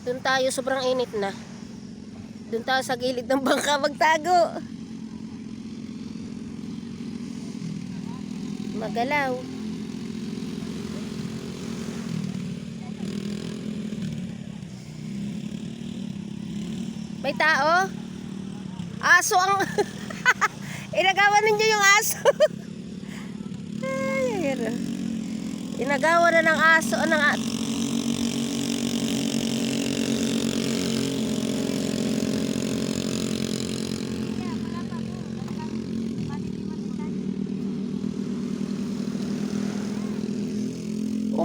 Doon tayo, sobrang init na. Doon tayo sa gilid ng bangka magtago. Magalaw. May tao? Aso ang... Inagawan ninyo yung aso. Ay, ayun. Inagawan na ng aso.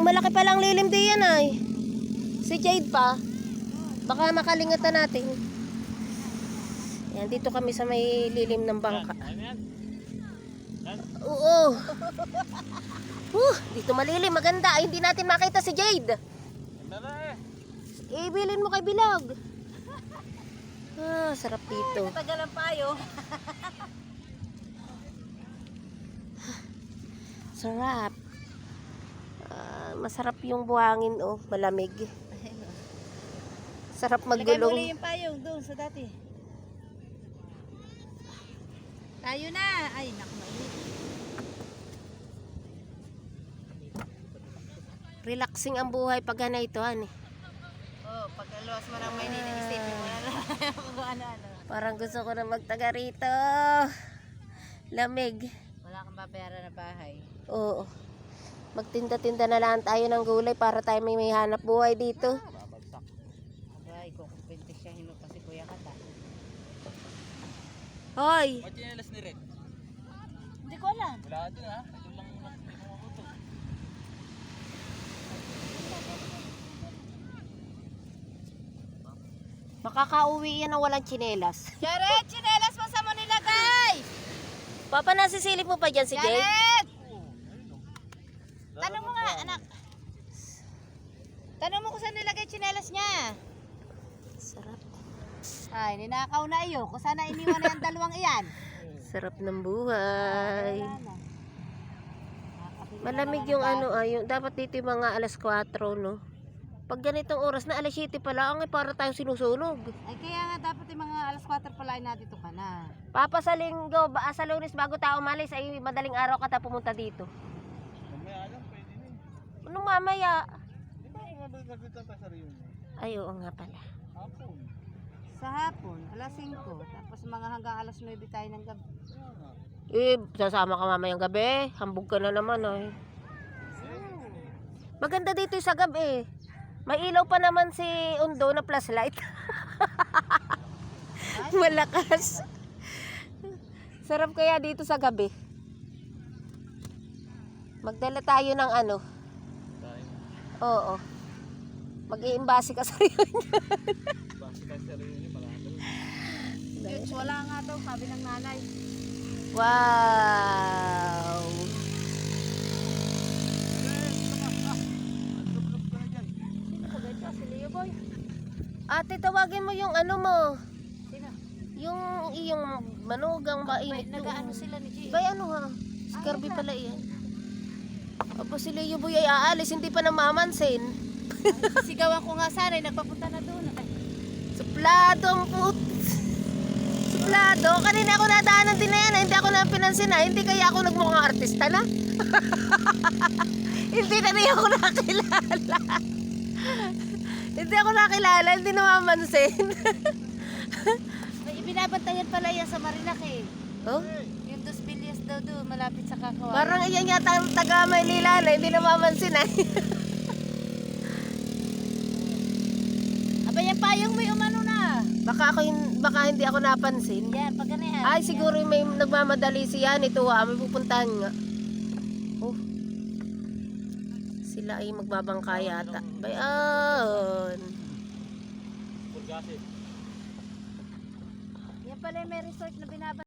Malaki palang lilim diyan ay. Si Jade pa. Baka makalingatan natin. Yan, dito kami sa may lilim ng bangka. Oo. Dito malilim, maganda. Ay, hindi natin makita si Jade. Ibilin mo kay Bilog. Sarap dito. Matagal ang payo. Sarap. Masarap yung buhangin, oh, malamig. Sarap maggulong. Lagay mo ulit yung payong doon sa dati. Tayo na. Ay, naku, mainit. Relaxing ang buhay pag ganito, ano. Oh, pag aluwas mo ng Maynila, isipin mo na lang kung ano-ano. Parang gusto ko na magtaga rito. Lamig. Wala kang babayaran na bahay. Oo. Magtinda-tinda na lang tayo ng gulay para tayo may hanap buhay dito. Abay, kukumpinte siya hino kasi kuya kata. Hoy! Machinelas ni Red. Hindi ko alam. Wala doon ha. Ito lang hindi ko makuto. Makakauwi yan na walang tsinelas. Jared, chinelas mo sa mo nilagay! Papa, nasisilip mo pa dyan si Jade? Jared! Tanong mo nga, anak. Tanong mo kung saan nilagay chinelas niya. Sarap. Ay, ninakaw na iyo. Kung sana iniwan na yung dalawang iyan. Sarap ng buhay. Wala na. Malamig yung ano, yung, dapat dito yung mga alas 4, no? Pag ganitong oras na alas 7 pala, ay para tayong sinusunog. Ay, kaya nga dapat yung mga alas 4 pala ay nandito ka na. Papa, sa linggo, sa Lunes bago tayo umalis, ay madaling araw ka tayo pumunta dito. Mamaya alam, pwede na eh. Anong mamaya? Di ba kung nagkita tayo sa reunion? Ay, oo nga pala. Hapon. Sa hapon, alas 5. Tapos mga hanggang alas 9 tayo ng gabi. Kaya nga. Sasama ka mamayang gabi. Hambog ka na naman, ay. Maganda dito yung sa gabi. May ilaw pa naman si Undo na flashlight. Malakas. Sarap kaya dito sa gabi. Magdala tayo ng ano. Oo. Mag-iimbasi ka sa reunion. Basta tayo sa reunion, malaki. Yun, wala nga daw, sabi ng nanay. Wow. Si Leo Boy. Ate, tawagin mo yung ano mo. Sino? Yung iyong manugang mainit. Nag-ano sila ni G. Bay, ano ha? Si Kirby pala yan. Opo, si Leo Boy ay aalis, hindi pa namamansin. Sigawan ko nga sana, nagpapunta na doon. Suplado ang put. Suplado. Kanina ako nadaanan din na yan. Hindi ako napinansin na. Hindi kaya ako nagmukhang artista na. Hindi na niya ako nakilala. Hindi ako nakilala. Hindi namamansin. May ibinabantayan pala yan sa Marinake. Oh? Yung 2 bilyas daw doon, malapit sa Kakawa. Parang iyan yata ang taga Maynila na. Hindi namamansin ay. Aba yan payong may umano na. Baka hindi ako napansin. Yan, pag ganyan. Ay, siguro may nagmamadali siya nito ha. May pupuntahan nga. Oh. Sila ay magbabangka yata. Bayan. Purgasin. Yan pala yung may resort na binabantayan.